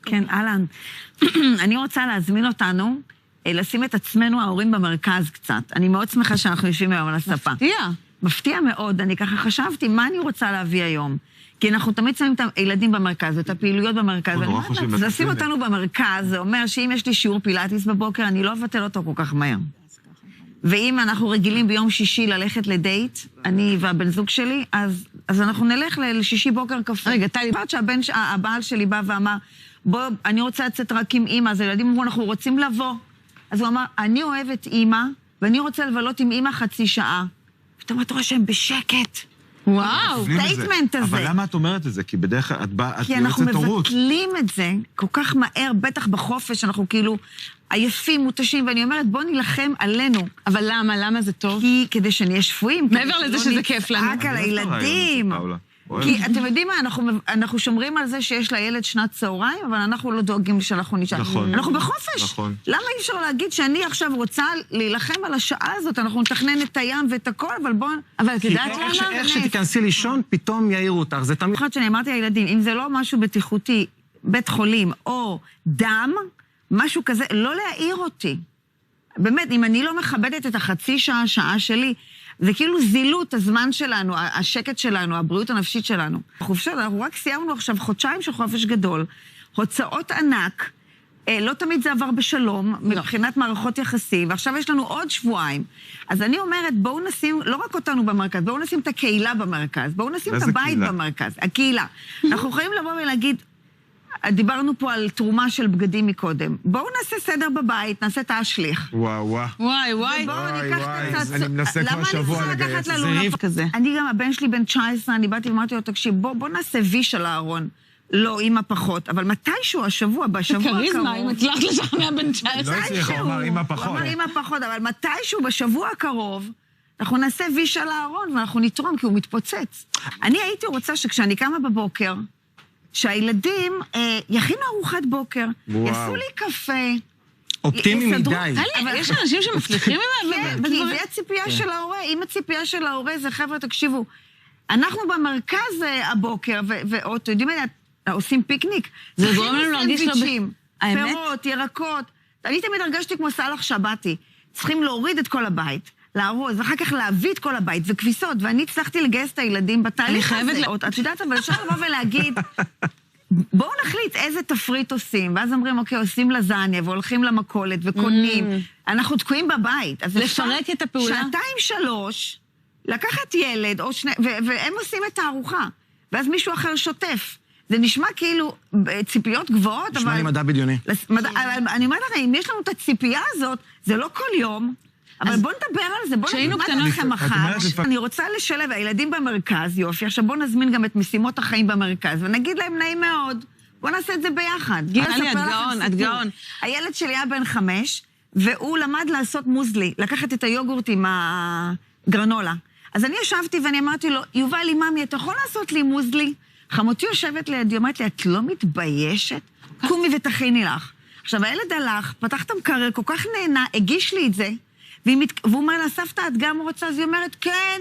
כן, אהלן. אני רוצה להזמין אותנו, לשים את עצמנו ההורים במרכז קצת. אני מאוד שמחה שאנחנו יושבים היום על הספה. מפתיע. מפתיע מאוד. אני ככה חשבתי, מה אני רוצה להביא היום? כי אנחנו תמיד שמים את הילדים במרכז, ואת הפעילויות במרכז. לשים אותנו במרכז, זה אומר שאם יש לי שיעור פילאטיס בבוקר, אני לא אבטל אותו כל כך מהר. ואם אנחנו רגילים ביום שישי ללכת לדייט, אני והבן זוג שלי, אז אנחנו נלך לשישי בוקר קפה. רגע, טלי, הבעל שלי בא ואמר, בוא, אני רוצה לצאת רק עם אמא, אז הילדים אמרו, אנחנו רוצים לבוא. אז הוא אמר, אני אוהבת אמא, ואני רוצה לבלות עם אמא חצי שעה. פתאום את רואה שהם בשקט. וואו, סטייטמנט הזה. אבל למה את אומרת את זה? כי בדרך כלל את כי יועצת אנחנו הורות. מבטלים את זה כל כך מהר, בטח בחופש, אנחנו כאילו עייפים, מותשים, ואני אומרת, בוא נילחם עלינו. אבל למה? למה זה טוב? כי כדי שנהיה שפויים. מעבר לזה שזה כיף לנו. רק על הילדים. כי אתם יודעים מה, אנחנו שומרים על זה שיש לילד שנת צהריים, אבל אנחנו לא דואגים שאנחנו נשאר. נכון. אנחנו בחופש. נכון. למה אי אפשר להגיד שאני עכשיו רוצה להילחם על השעה הזאת, אנחנו נתכנן את הים ואת הכל, אבל בואו... אבל את יודעת למה? איך שתיכנסי לישון, פתאום יעירו אותך. זה תמיד... במיוחד שאני אמרתי לילדים, אם זה לא משהו בטיחותי, בית חולים או דם, משהו כזה, לא להעיר אותי. באמת, אם אני לא מכבדת את החצי שעה שלי, זה כאילו זילות הזמן שלנו, השקט שלנו, הבריאות הנפשית שלנו. חופשות, אנחנו רק סיימנו עכשיו חודשיים של חופש גדול, הוצאות ענק, לא תמיד זה עבר בשלום, מבחינת מערכות יחסים, ועכשיו יש לנו עוד שבועיים. אז אני אומרת, בואו נשים, לא רק אותנו במרכז, בואו נשים את הקהילה במרכז, בואו נשים את הבית במרכז, הקהילה. אנחנו יכולים לבוא ולהגיד, דיברנו פה על תרומה של בגדים מקודם. בואו נעשה סדר בבית, נעשה את השליך. וואו. וואי. ובואו ניקח קצת... אני מנסה כבר שבוע לגייס. למה אני צריכה כזה? אני גם, הבן שלי בן 19, אני באתי ואמרתי לו, תקשיב, בוא נעשה ויש על הארון. לא, אמא פחות, אבל מתישהו השבוע, בשבוע הקרוב... כריזמה, אם הצלחת לשכנע בן 19. לא הצליח, הוא אמר אמא פחות. הוא אמר אמא פחות, אבל מתישהו בשבוע הקרוב, אנחנו נעשה ויש על הארון ואנחנו נתרום, כי הוא מתפוצץ. אני הייתי רוצה שכשאני קמה בבוקר, שהילדים יכינו ארוחת בוקר, יעשו לי קפה, אופטימי מדי. יש אנשים שמצליחים עם זה? כן, כי זה הציפייה של ההורה. אם הציפייה של ההורה זה, חבר'ה, תקשיבו, אנחנו במרכז הבוקר, ואתם יודעים מה, עושים פיקניק. זה גורם לנו להרגיש לא... האמת? פירות, ירקות. אני תמיד הרגשתי כמו סלח שבתי. צריכים להוריד את כל הבית, לארוז, ואחר כך להביא את כל הבית, וכביסות, ואני הצלחתי לגייס את הילדים בתהליך הזה. את יודעת, אבל אפשר לבוא ולהגיד, בואו נחליט איזה תפריט עושים, ואז אומרים, אוקיי, עושים לזניה, והולכים למכולת, וקונים. אנחנו תקועים בבית. לפרק את הפעולה? 2-3, לקחת ילד, והם עושים את הארוחה, ואז מישהו אחר שוטף. זה נשמע כאילו ציפיות גבוהות, אבל... נשמע לי מדע בדיוני. אני אומרת לכם, אם יש לנו את הציפייה הזאת, זה לא כל יום, אבל בואו נדבר על זה, בואו נדבר לכם מחר. אני רוצה לשלב, הילדים במרכז, יופי, עכשיו בואו נזמין גם את משימות החיים במרכז, ונגיד להם נעים מאוד, בואו נעשה את זה ביחד. את גאון. הילד שלי היה בן 5, והוא למד לעשות מוזלי, לקחת את היוגורט עם הגרנולה. אז אני ישבתי ואני אמרתי לו, יובל, ממי, אתה יכול לעשות לי מוזלי? חמותי יושבת לידי, אמרת לי, את לא מתביישת? קומי ותכיני לך. עכשיו, הילד הלך, פתח את המקרר, כל כך נהנה, הגיש לי את זה, והוא אומר לה, סבתא, את גם רוצה? אז היא אומרת, כן.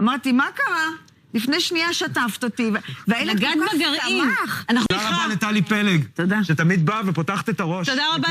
אמרתי, מה קרה? לפני שנייה שטפת אותי, והילד כל כך שמח. תודה רבה לטלי פלג, שתמיד באה ופותחת את הראש. תודה רבה.